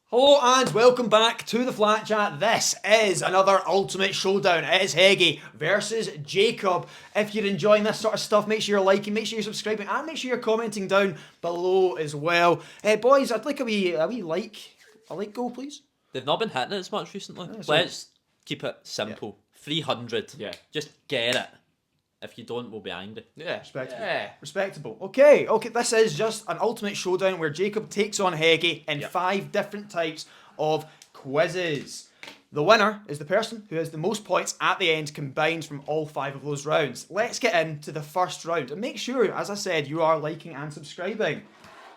Hello and welcome back to the Flat Chat. This is another Ultimate Showdown. It is Heggie versus Jacob. If you're enjoying this sort of stuff, make sure you're liking, make sure you're subscribing, and make sure you're commenting down below as well. Boys, I'd like a wee like goal, please. They've not been hitting it as much recently. Yeah, so- Let's keep it simple. 300. Yeah. Just get it. If you don't, we'll be angry. Yeah. Respectable. Yeah. Respectable. Okay, this is just an Ultimate Showdown where Jacob takes on Heggie in 5 different types of quizzes. The winner is the person who has the most points at the end combined from all 5 of those rounds. Let's get into the first round and make sure, as I said, you are liking and subscribing.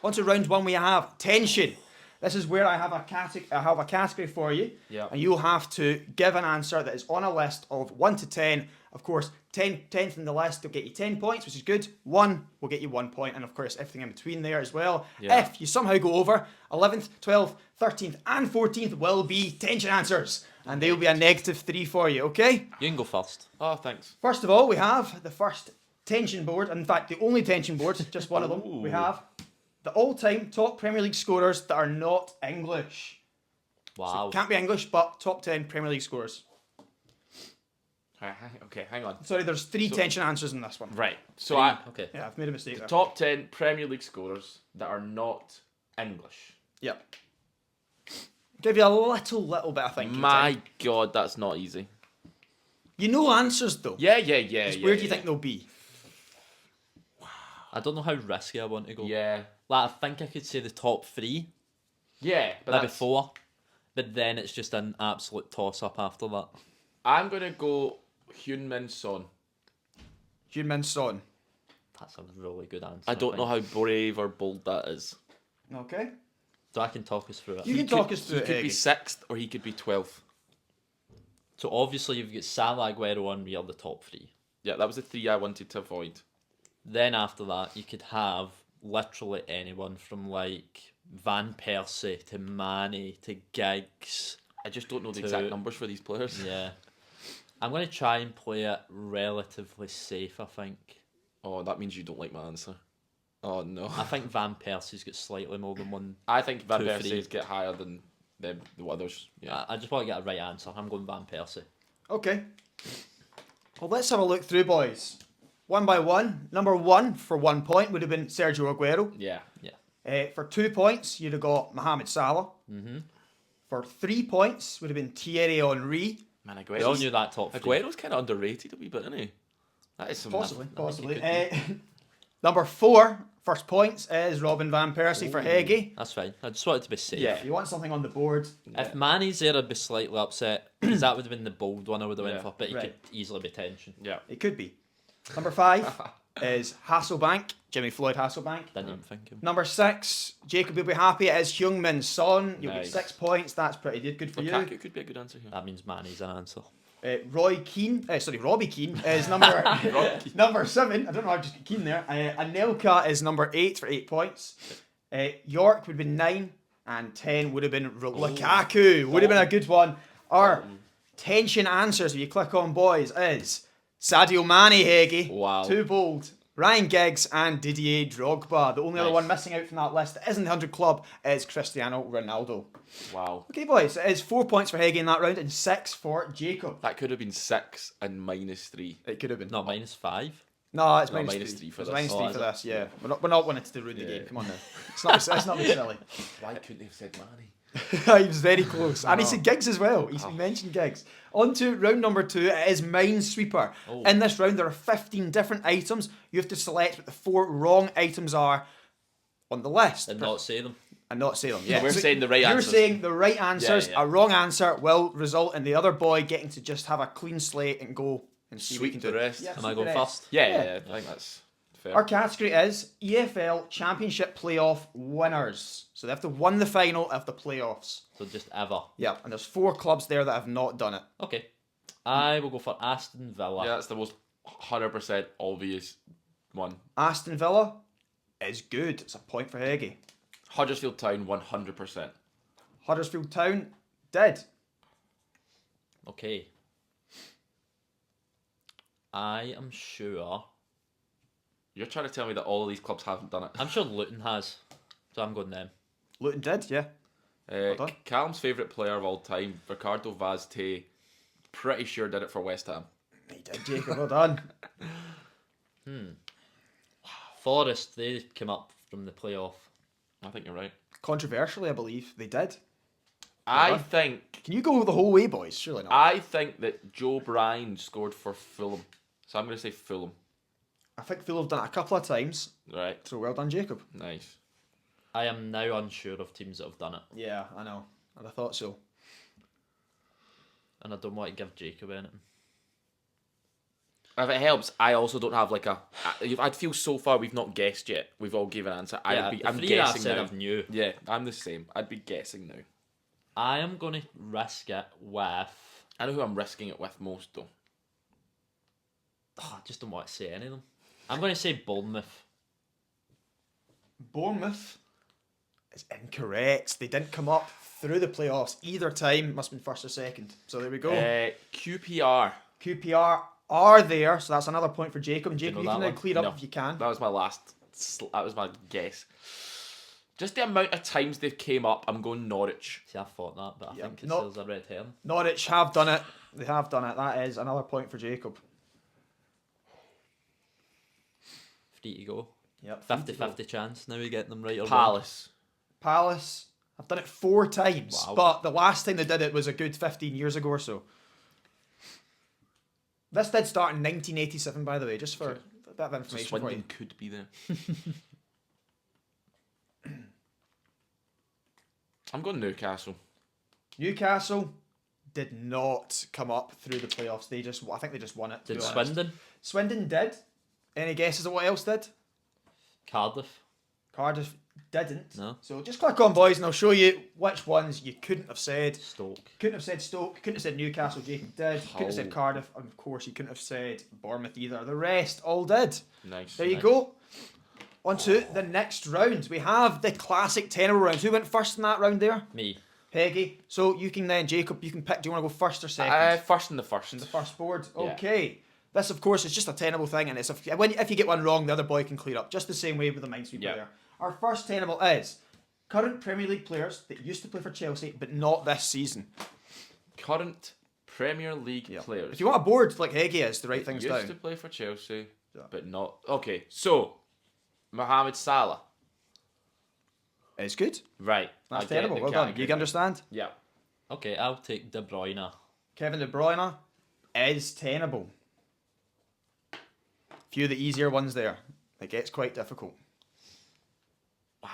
On to round 1, we have tension. This is where I have a category for you, and you'll have to give an answer that is on a list of 1 to 10. Of course, 10th in the list will get you 10 points, which is good. 1 will get you 1 point, and of course, everything in between there as well. Yeah. If you somehow go over, 11th, 12th, 13th, and 14th will be tension answers, and they will be a -3 for you, okay? You can go first. Oh, thanks. First of all, we have the first tension board. In fact, the only tension board, just one of them. Ooh. We have the all-time top Premier League scorers that are not English. Wow. Can't be English, but top 10 Premier League scorers. Okay, hang on. Sorry, there's 3 tension answers in this one. Right. So Okay. Yeah, I've made a mistake there. top 10 Premier League scorers that are not English. Yep. Give you a little bit of thinking My time. God, that's not easy. You know answers though. Yeah. Where do you think they'll be? I don't know how risky I want to go. Yeah. Like, I think I could say the top 3, Yeah, but maybe that's, 4, but then it's just an absolute toss-up after that. I'm going to go Heung-min Son. Heung-min Son. That's a really good answer. I don't know think. how brave or bold that is. Okay. So I can talk us through it. You can talk us through He it, could be Heggie. 6th or he could be 12th. So obviously you've got Salah, Aguero, and Real, the top 3. Yeah, that was the 3 I wanted to avoid. Then after that, you could have literally anyone from like Van Persie to Mane to Giggs. I just don't know the exact numbers for these players. Yeah. I'm going to try and play it relatively safe, I think. Oh, that means you don't like my answer. Oh, no. I think Van Persie's got slightly more than one. I think Van 2, 3. Persie's get higher than the others. Yeah. I just want to get a right answer. I'm going Van Persie. Okay. Well, let's have a look through, boys. One by one. Number 1 for 1 point would have been Sergio Aguero. Yeah. For 2 points, you'd have got Mohamed Salah. Mm-hmm. For 3 points, would have been Thierry Henry. Man, We all knew that top 3. Aguero's kind of underrated a wee bit, isn't he? That is some Possibly. Number 4, first points, is Robin Van Persie for Heggie. That's fine. I just wanted to be safe. Yeah. If you want something on the board, If Mane's there, I'd be slightly upset because that would have been the bold one I would have went Yeah. for, but he Right. could easily be tension. Yeah. it could be. Number 5 is Hasselbank, Jimmy Floyd Hasselbank. Didn't even think him. Number 6, Jacob will be happy, it is Heung-min Son. You'll Nice. get 6 points, that's pretty good for you. Lukaku could be a good answer here. That means Mane's an answer. Robbie Keane is number number 7. I don't know, I've just got Keane there. Anelka is number 8 for 8 points. York would have been 9, and 10 would have been Lukaku. Would have been a good one. Our tension answers, if you click on boys, is Sadio Mane, Heggie. Wow. Too bold. Ryan Giggs and Didier Drogba. The only other Nice. one missing out from that list that isn't the 100 club is Cristiano Ronaldo. Wow. Okay, boys, it is 4 points for Heggie in that round and 6 for Jacob. That could have been 6 and -3. It could have been. No, -5. No, it's No, minus -3 for It's this. minus Oh, 3 is for it? this, yeah. We're not wanting to ruin the Yeah. game. Come on now. It's not be silly. Why couldn't they have said Manny? He was very close. And he said Giggs as well. He mentioned Giggs. On to round number 2. It is Minesweeper. Oh. In this round, there are 15 different items. You have to select what the 4 wrong items are on the list. And not say them. And not say them. Yeah. We're saying the right You're answers. saying the right answers. Yeah. A wrong answer will result in the other boy getting to just have a clean slate and go and see what he Sweep can the do. rest. Yeah, Am I sweep going the rest. first? Yeah, I think that's fair. Our category is EFL Championship Playoff winners. So they have to win the final of the playoffs. So just ever. Yeah, and there's 4 clubs there that have not done it. Okay. I will go for Aston Villa. Yeah, that's the most 100% obvious one. Aston Villa is good. It's a point for Heggie. Huddersfield Town, 100%. Huddersfield Town did. Okay. I am sure. You're trying to tell me that all of these clubs haven't done it. I'm sure Luton has. So I'm going them. Luton did, yeah. done. Callum's favourite player of all time, Ricardo Vaz Tay, pretty sure did it for West Ham. He did, Jacob. Well done. Forest, they came up from the playoff. I think you're right. Controversially, I believe they did. I done. think Can you go the whole way, boys? Surely not. I think that Joe Bryan scored for Fulham. So I'm going to say Fulham. I think Phil have done it a couple of times. Right. So well done, Jacob. Nice. I am now unsure of teams that have done it, Yeah, I know. And I thought so. and I don't want to give Jacob anything. If it helps, I also don't have like a. I'd feel so far we've not guessed yet. We've all given an answer. Yeah, I'm the three guessing I said now. I've knew. Yeah, I'm the same. I'd be guessing now. I am going to risk it with... I know who I'm risking it with most though. Oh, I just don't want to say any of them. I'm going to say Bournemouth. Bournemouth is incorrect. They didn't come up through the playoffs either time. Must have been first or second. So there we go. QPR. QPR are there, so that's another point for Jacob. And Do you Jacob, know you can that now one? clear up No. if you can. That was my last. That was my guess. Just the amount of times they've came up, I'm going Norwich. See, I thought that, but I Yeah, think it not- sells a red herring. Norwich have done it. They have done it. That is another point for Jacob. Free to go. Yep. 50-50 chance. Now we get them right or wrong. Palace. Palace have done it 4 times, Wow. but the last time they did it was a good 15 years ago or so. This did start in 1987, by the way, just for a bit of So information for you. Swindon could be there. I'm going Newcastle. Newcastle did not come up through the playoffs. I think they just won it. to Did be honest. Swindon? Swindon did. Any guesses of what else did? Cardiff? Cardiff didn't. No. So just click on, boys, and I'll show you which ones you couldn't have said. Stoke. Couldn't have said Stoke, couldn't have said Newcastle, Jacob did. Couldn't have said Oh. Cardiff, and of course you couldn't have said Bournemouth either. The rest all did. Nice. There you nice. go. On to the next round. We have the classic Tenable round. Who went first in that round there? Me. Heggie. So you can then, Jacob, you can pick. Do you want to go first or second? First in the first. The first board. Yeah. Okay. This, of course, is just a Tenable thing, and it's if you get one wrong, the other boy can clear up. Just the same way with the Minesweeper Yeah. there. Our first Tenable is current Premier League players that used to play for Chelsea, but not this season. Current Premier League Yeah. players. If you want a board like Heggie is, to write things used down. to play for Chelsea, Yeah. but not. Okay, so Mohamed Salah. It's good. Right. That's I get Tenable. the Well done. category You now. understand? Yeah. Okay, I'll take De Bruyne. Kevin De Bruyne is Tenable. Few of the easier ones there. It gets quite difficult. Wow.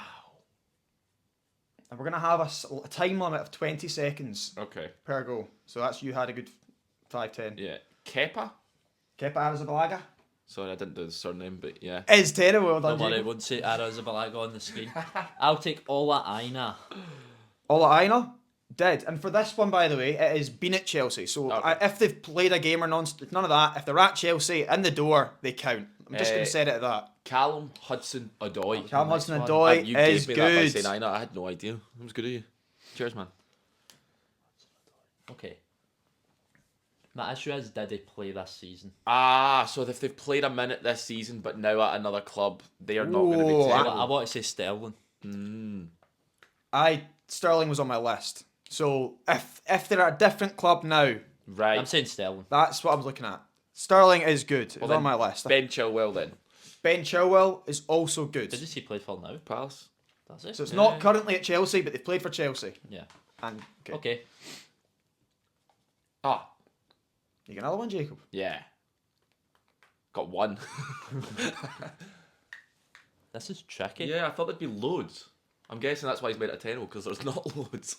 And we're going to have a time limit of 20 seconds Okay. per go. So that's you had a good 5-10. Yeah. Kepa. Kepa Arrizabalaga Sorry, I didn't do the surname, but yeah. is Tenable. Well done, Don't worry, I Jacob. won't say Arrizabalaga on the screen. I'll take Ola Aina. Ola Aina did. And for this one, by the way, it has been at Chelsea. So Okay. if they've played a game or none of that, if they're at Chelsea, in the door, they count. I'm just going to set it at that. Callum Hudson-Odoi. Callum Nice one. Hudson-Odoi You is gave me that by good. saying Aina. I had no idea. It was good of you. Cheers, man. Okay. My issue is, did he play this season? So if they've played a minute this season, but now at another club, they are not going to be Ooh, terrible. I want to say Sterling. Sterling was on my list. So if they're at a different club now, Right. I'm saying Sterling. that's what I'm looking at. Sterling is good. It's Well, on then my list. Ben Chilwell then. Ben Chilwell is also good. Did you see play for now? Palace. That's it. So it's not currently at Chelsea, but they've played for Chelsea. Yeah. And okay. Okay. Ah, You get another one, Jacob? yeah. Got one. This is tricky. Yeah, I thought there'd be loads. I'm guessing that's why he's made it a 10 because there's not loads.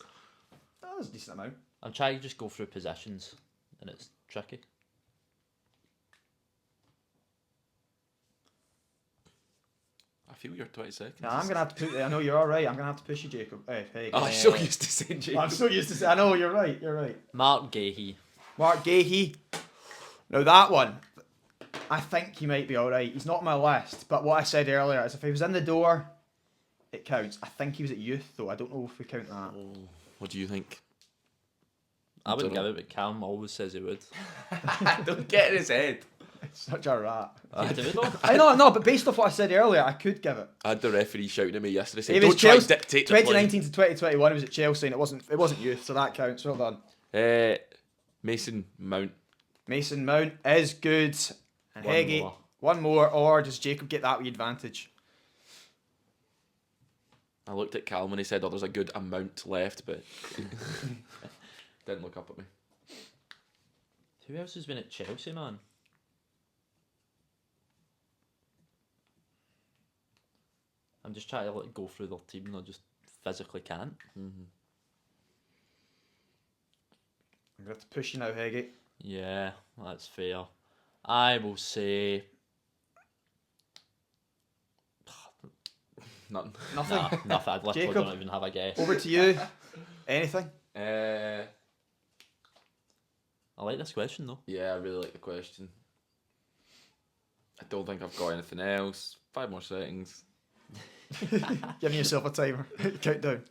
That was a decent amount. I'm trying to just go through positions, and it's tricky. I feel you're 20 seconds. Now, I'm going to have to put... I know you're all right. I'm going to have to push you, Jacob. Hey. Oh, I'm so used to saying Jacob. I'm so used to say... I know, you're right. You're right. Mark Gahey. Mark Gahey. Now, that one, I think he might be all right. He's not on my list, but what I said earlier is if he was in the door, it counts. I think he was at youth, though. I don't know if we count that. What do you think? I wouldn't Dunno. give it, but Callum always says he would. Don't get in his head. Such a rat. You do though. I know, but based off what I said earlier, I could give it. I had the referee shouting at me yesterday saying, It was "Don't try Chelsea, dictate the play." 2019 to 2021, it was at Chelsea, and it wasn't youth, so that counts. Well done. Mason Mount. Mason Mount is good. And One Heggie, more. one more, or does Jacob get that wee advantage? I looked at Callum and he said, "Oh, there's a good amount left," but didn't look up at me. Who else has been at Chelsea, man? I'm just trying to go through their team and I just physically can't. I'm going to have to push you now, Heggie. Yeah, that's fair. I will say Nothing. Nothing. nothing. I literally Jacob? don't even have a guess. Over to you. Anything? Yeah, I like this question though. I really like the question. I don't think I've got anything else. 5 more settings. Giving yourself a timer. Countdown.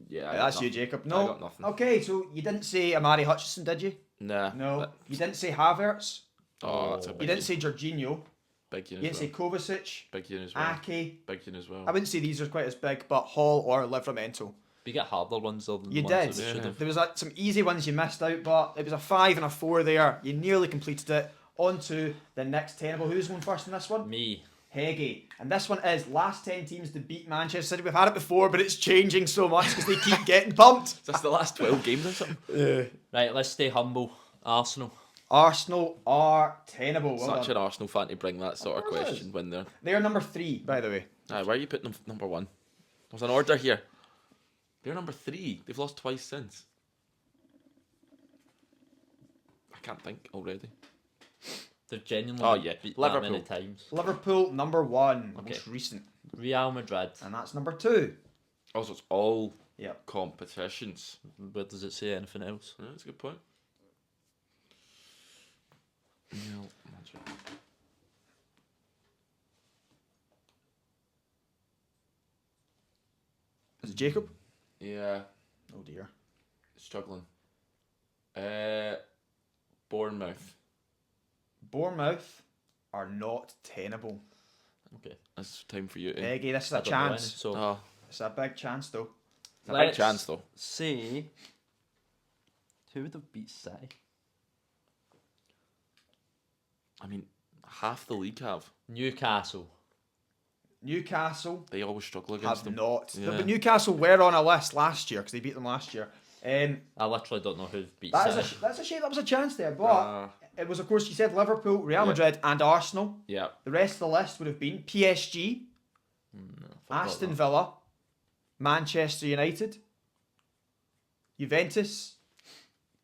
Yeah, I got That's you, nothing. Jacob. I No. got nothing. Okay, so you didn't say Amari Hutchison, did you? Nah. No. You didn't say Havertz. Oh, that's a You big didn't say Jorginho. big You one didn't as say well. Kovacic. Big one as well. Ake. Big one as well. I wouldn't say these are quite as big, but Hall or Livramento. We get harder ones though than You the ones did. that we should have. There was some easy ones you missed out, but it was a 5 and a 4 there. You nearly completed it. On to the next Tenable. Who's going first in this one? Me. Heggie. And this one is last 10 teams to beat Manchester City. We've had it before, but it's changing so much because they keep getting bumped. Is this the last 12 games or something? Yeah. Right, let's stay humble. Arsenal. Arsenal are Tenable. Well Such done. an Arsenal fan to bring that sort of Of course. question when they're... They are number 3, by the way. Aye, why are you putting them number 1? There's an order here. They're number 3. They've lost twice since. I can't think already. They've genuinely Oh, yeah. beat Liverpool. that many times. Liverpool, number 1. Okay. Most recent. Real Madrid. And that's number 2. Also, it's all Yep. competitions. Where does it say anything else? Yeah, that's a good point. No, that's right. Is it Jacob? Yeah, Oh dear. struggling. Bournemouth. Bournemouth are not Tenable. Okay. That's time for you to... Heggie, this is I a don't know any, chance. so Oh, It's a big chance, though. it's a big Let's chance though. say who would have beat City? I mean, half the league have. Newcastle. Newcastle They always struggle against have them. not. Yeah. But Newcastle were on a list last year because they beat them last year. I literally don't know who beat That City. is that's a shame. That was a chance there, but it was, of course, you said Liverpool, Real Yeah. Madrid, and Arsenal. Yeah. The rest of the list would have been PSG, Forgot Aston that. Villa, Manchester United, Juventus,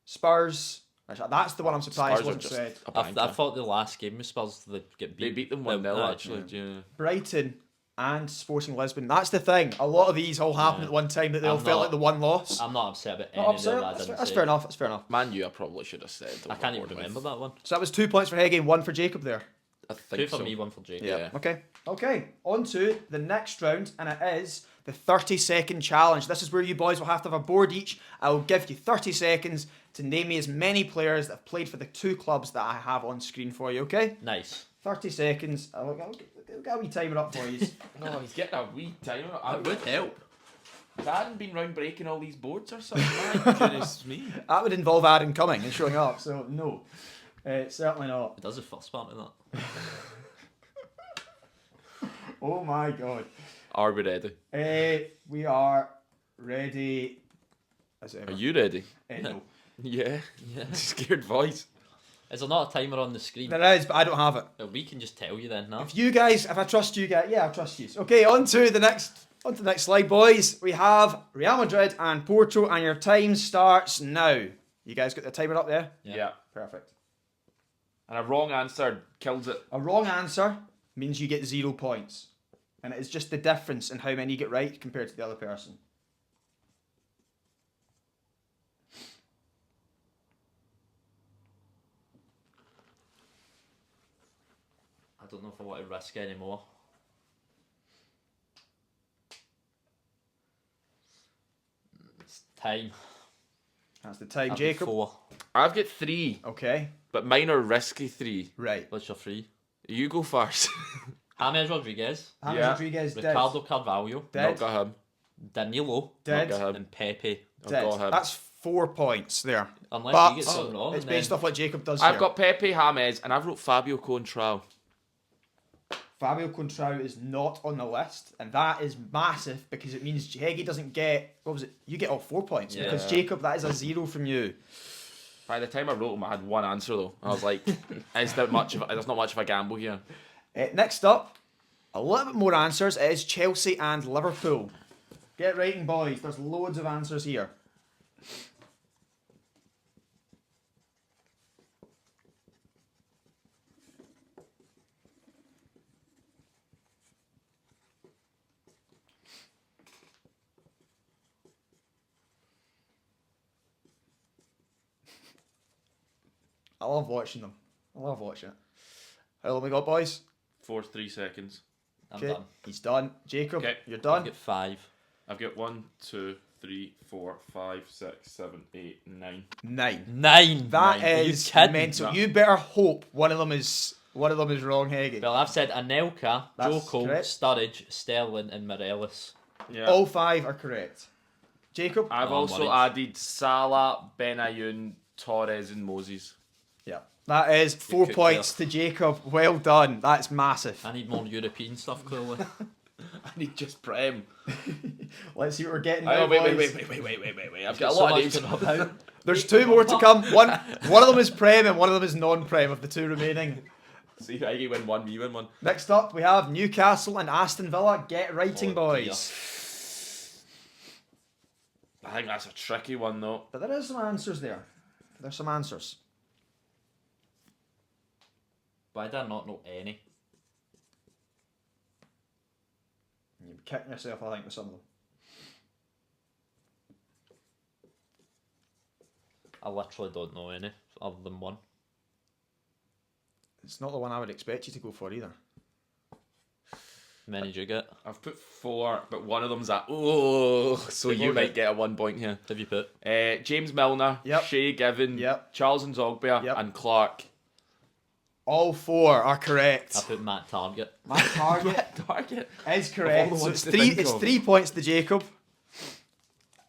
Spurs. Actually, that's the one I'm surprised Spurs are wasn't just said. a I banker. thut the last game with Spurs they get beat. They beat them 1-0 Aye, actually. Yeah. Brighton and Sporting Lisbon. That's the thing. A lot of these all happened at one time that they all I'm felt not- like the one loss. I'm not upset about any Not of them. upset. I That's, didn't that's say. fair enough. That's fair enough. Man U, I probably should have said. I can't even over remember with. that one. So that was 2 points for Heggie and 1 for Jacob there. I think 2 for so. me, 1 for Jake. Yeah. Okay. Okay. On to the next round, and it is the 30-second challenge. This is where you boys will have to have a board each. I will give you 30 seconds to name me as many players that have played for the 2 clubs that I have on screen for you, okay? Nice. 30 seconds. I'll get a wee timer up for you. Oh, he's getting a wee timer. That would help. If I hadn't been round breaking all these boards or something, my goodness me. That would involve Adam coming and showing up, so no. Certainly not. It does the first part of that. Oh my god. Are we ready? We are ready as ever. Are you ready? No. Yeah. Yeah. Scared voice. Is there not a timer on the screen? There is, but I don't have it. Well, we can just tell you then, no? If I trust you guys, yeah, I trust you. Okay, on to the next slide, boys. We have Real Madrid and Porto, and your time starts now. You guys got the timer up there? Yeah. Perfect. And a wrong answer kills it. A wrong answer means you get 0 points. And it is just the difference in how many you get right compared to the other person. I don't know if I want to risk anymore. It's time. That's the time, I've got Jacob. 4. I've got 3, Okay. but mine are risky 3. Right. What's your 3? You go first. James Rodriguez, James Yeah. Rodriguez dead. Ricardo Carvalho, Dead. Not got him. Danilo, Dead. Not got him. and Pepe. I've Dead. got him. That's 4 points there. Unless But you get something wrong. it's and based then- off what Jacob does I've here. got Pepe, James, and I've wrote Fabio Contrao. Fabio Contrao is not on the list, and that is massive because it means Heggie doesn't get, what was it? You get all 4 points Yeah. because Jacob, that is a 0 from you. By the time I wrote them, I had one answer though. I was like, there's not much of a gamble here. Next up, a little bit more answers. It is Chelsea and Liverpool. Get writing, boys. There's loads of answers here. I love watching them. I love watching it. How long we got, boys? 3 seconds. I'm Okay, done. he's done. Jacob, Okay. you're I've done. got 5. I've got 1, 2, 3, 4, 5, 6, 7, 8, 9. 9. 9. That Are you is kidding? mental. No. You better hope one of them is wrong, Heggie. Well, I've said Anelka, That's Joko, correct. Sturridge, Sterling, and Morelos. Yeah. All 5 are correct. Jacob? I've Oh, also worried. added Salah, Benayoun, Torres, and Moses. Yeah. That is 4 cooked points to Jacob. Well done. That's massive. I need more European stuff, clearly. I need just Prem. Let's see what we're getting Oh, now, wait. boys. I've got a so lot of much names. to know about. There's 2 more to come. One of them is Prem and one of them is non-Prem of the 2 remaining. See, I win 1, you win 1. Next up, we have Newcastle and Aston Villa. Get writing, Oh, boys. I think that's a tricky one though. But there is some answers there. There's some answers. Why did I not know any? You're kicking yourself, I think, with some of them. I literally don't know any other than one. It's not the one I would expect you to go for either. How many did you get? I've put 4, but one of them's so They've you all might got- get a 1 point here. Have you put? James Milner, Yep. Shea Given, Yep. Charles and Zogby, Yep. and Clark. All 4 are correct. I put Matt Target. My target Target. is correct. Of all the So ones it's to 3, think it's of. 3 points to Jacob.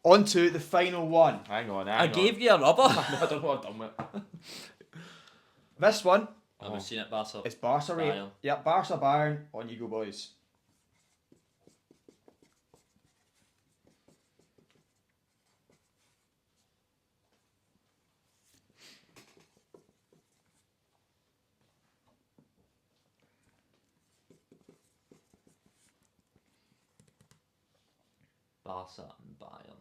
On to the final one. Hang on. I gave you a rubber. I don't know what I've done with it. This one Have you seen it, Barca? is Barca. Bayern. Yep, Barca Bayern. On you go, boys. Barca and Bayern.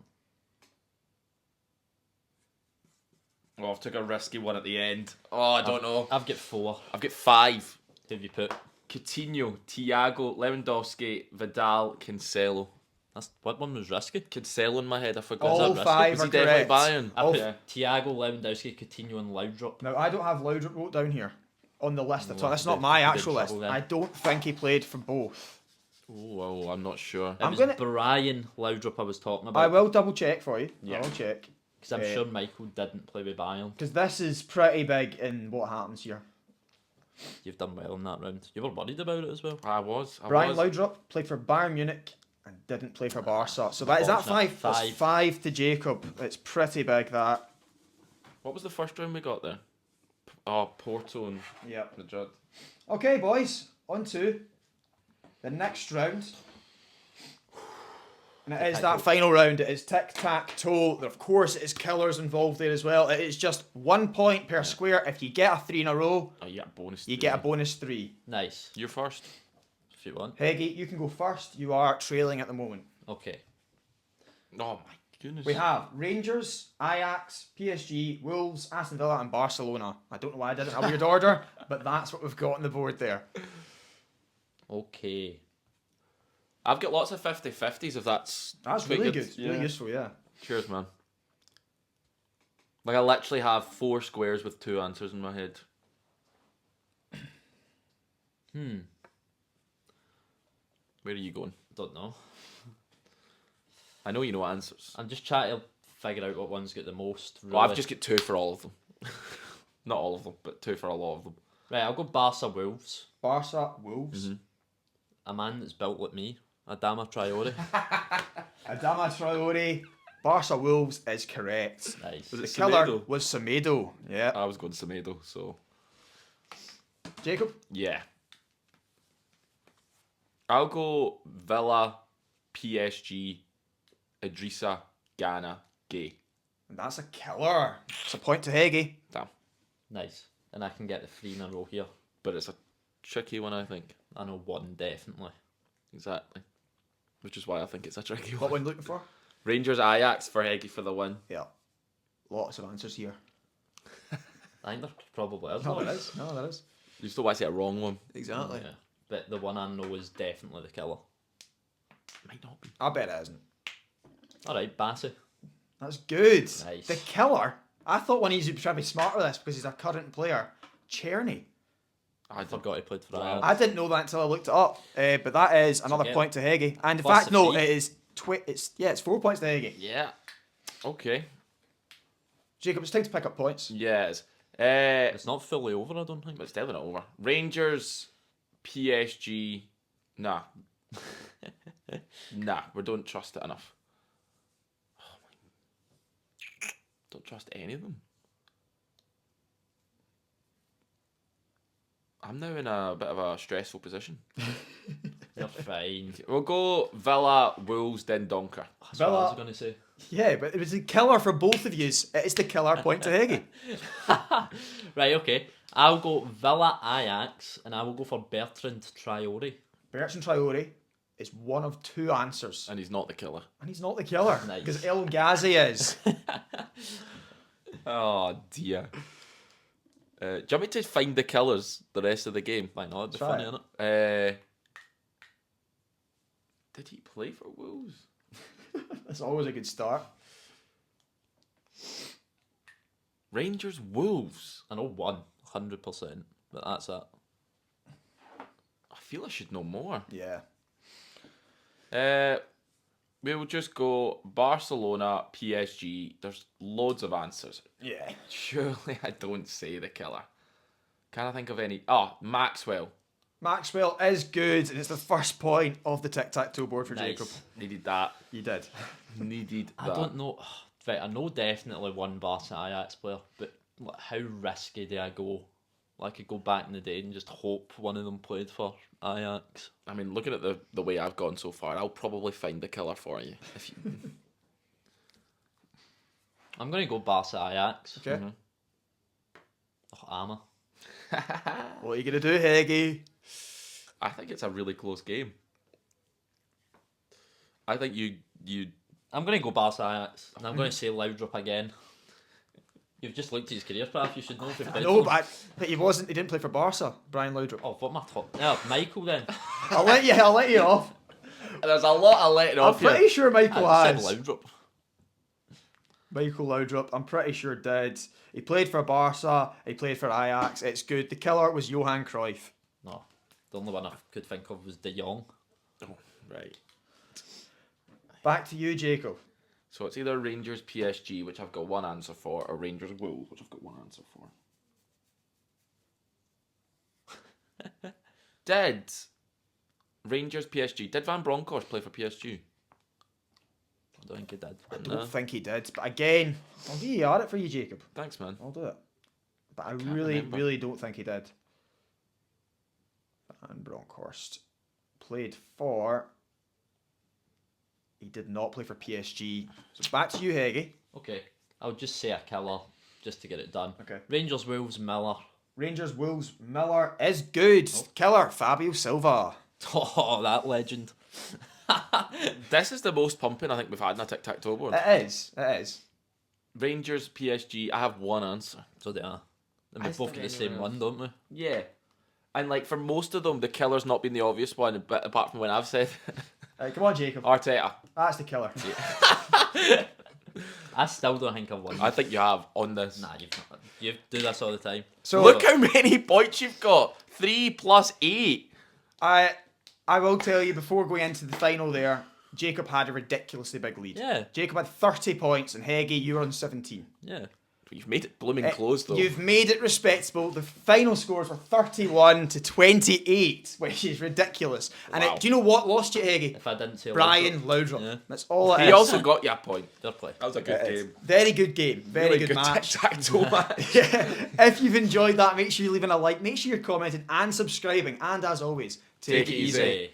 Oh, I've took a risky one at the end. Oh, I don't know. I've got 4. I've got 5. Who have you put? Coutinho, Thiago, Lewandowski, Vidal, Cancelo. That's what one was risky. Cancelo in my head, I forgot. All that risky? 5 Was are he definitely correct. Bayern? I All put Yeah. Thiago, Lewandowski, Coutinho, and Laudrup. Now, I don't have Laudrup wrote down here on the list at all. Oh, That's that's not big- my big actual list. trouble then. I don't think he played for both. Oh, I'm not sure. It I'm was gonna- Brian Laudrup I was talking I about. will double check for you. Yeah. I will check. Because I'm sure Michael didn't play with Bayern. Because this is pretty big in what happens here. You've done well in that round. You were worried about it as well. I was. Brian Laudrup played for Bayern Munich and didn't play for Barca. So that is that Unfortunate. 5. That's 5 to Jacob. It's pretty big, that. What was the first round we got there? Oh, Porto and Yep. Madrid. Okay, boys. On to the next round. And it is that final round. It is tic-tac-toe. Of course, it is killers involved there as well. It is just 1 point per square. If you get a 3 in a row, Oh, you get a bonus. you 3. get a bonus 3. Nice. You're first. If you want. Heggie, you can go first. You are trailing at the moment. Okay. Oh my goodness. We have Rangers, Ajax, PSG, Wolves, Aston Villa and Barcelona. I don't know why I did it in a weird order, but that's what we've got on the board there. Okay. I've got lots of 50-50s if that's That's quite really good. Really Yeah. useful, yeah. Cheers, man. Like, I literally have 4 squares with 2 answers in my head. Where are you going? Don't know. I know you know answers. I'm just trying to figure out what one's got the most. Really. Well, I've just got 2 for all of them. Not all of them, but 2 for a lot of them. Right, I'll go Barca Wolves. Barca Wolves. A man that's built like me. Adama Traore. Adama Traore. Barca Wolves is correct. Nice. Was The it killer Semedo? was Semedo. Yeah. I was going Semedo, so... Jacob? Yeah. I'll go Villa, PSG, Idrissa, Ghana, Gay. That's a killer. It's a point to Heggie. Damn. Nice. And I can get the 3 in a row here. But it's a tricky one, I think. I know 1 definitely. Exactly. Which is why I think it's a tricky What one. one looking for? Rangers Ajax for Heggie for the win. Yeah. Lots of answers here. I think there probably is. No, there is. No, there is. You still want to say a wrong one. Exactly. Yeah. But the one I know is definitely the killer. Might not be. I bet it isn't. Alright, Bassey. That's good. Nice. The killer. I thought one of you would try to be smart with this because he's a current player. Cherny. I I forgot he played for Wow. Ajax. I didn't know that until I looked it up. But that is another okay. point to Heggie. And in Plus fact, the no, three. it is. It's 4 points to Heggie. Yeah. Okay. Jacob, it's time to pick up points. Yes. It's not fully over, I don't think. But it's definitely not over. Rangers, PSG. Nah. Nah, we don't trust it enough. Don't trust any of them. I'm now in a bit of a stressful position. You're fine. We'll go Villa, Wolves, then Donker. That's what I Villa. was going to say. Yeah, but it was a killer for both of yous. It's the killer point to Heggie. Right, okay. I'll go Villa Ajax and I will go for Bertrand Traore. Bertrand Traore is one of 2 answers. And he's not the killer. And he's not the killer. Nice. Because El Ghazi is. Oh dear. Do you want me to find the killers the rest of the game? Why not? It'd be Try funny, it. innit? Did he play for Wolves? That's always a good start. Rangers, Wolves. I know 100%, but that's it. I feel I should know more. Yeah. We'll just go Barcelona, PSG. There's loads of answers. Yeah. Surely I don't say the killer. Can I think of any? Oh, Maxwell. Maxwell is good, and it's the first point of the tic-tac-toe board for Nice. Jacob. Needed that. You did. Needed I that. don't know. Right, I know definitely one Barca Ajax player, but like, how risky do I go? Like, I could go back in the day and just hope one of them played for Ajax. I mean, looking at the way I've gone so far, I'll probably find the killer for you. If you... I'm going to go Barca Ajax. Okay. Oh, Ama. What are you going to do, Heggie? I think it's a really close game. I think you I'm going to go Barca Ajax, and I'm going to say Laudrup again. You've just looked at his career path, you should know if you've I played know, for him. but he didn't play for Barca, Brian Laudrup. Oh, what am I talking? No, Michael then. I'll let you off. There's a lot of letting I'm off here. pretty sure Michael I has. said Laudrup. Michael Laudrup, I'm pretty sure did. He played for Barca, he played for Ajax. It's good. The killer was Johan Cruyff. No, the only one I could think of was De Jong. Oh, right. Back to you, Jacob. So it's either Rangers PSG, which I've got one answer for, or Rangers Wolves, which I've got one answer for. Did Rangers PSG, did Van Bronckhorst play for PSG? I don't think he did. I don't think he did, but again, I'll give you at it for you, Jacob. Thanks, man. I'll do it. But I Can't really, remember. really don't think he did. And Bronkhorst played for... He did not play for PSG. So back to you, Heggie. Okay, I'll just say a killer, just to get it done. Okay. Rangers, Wolves, Miller. Rangers, Wolves, Miller is good. Killer, Fabio Silva. Oh, that legend. This is the most pumping I think we've had in a tic-tac-toe board. It is. Rangers PSG, I have one answer. So they are. And I we both think get the same anyone one, don't we? Yeah. And like for most of them, the killer's not been the obvious one, but apart from when I've said Right, come on, Jacob. Arteta. That's the killer. I still don't think I've won. I think you have on this. Nah, you do this all the time. So Look how many points you've got. 3 + 8. I will tell you before going into the final there, Jacob had a ridiculously big lead. Yeah. Jacob had 30 points, and Heggie, you were on 17. Yeah. You've made it blooming close, though. You've made it respectable. The final scores were 31 to 28, which is ridiculous. And Wow. do you know what lost you, Heggie? If I didn't say Brian Loudrup. Yeah. That's all it is. He also got you a point. Fair play. That was a good It is. game. Very good game. Very Really good match. tic-tac-toe match. Yeah. If you've enjoyed that, make sure you're leaving a like, make sure you're commenting and subscribing. And as always, take it easy.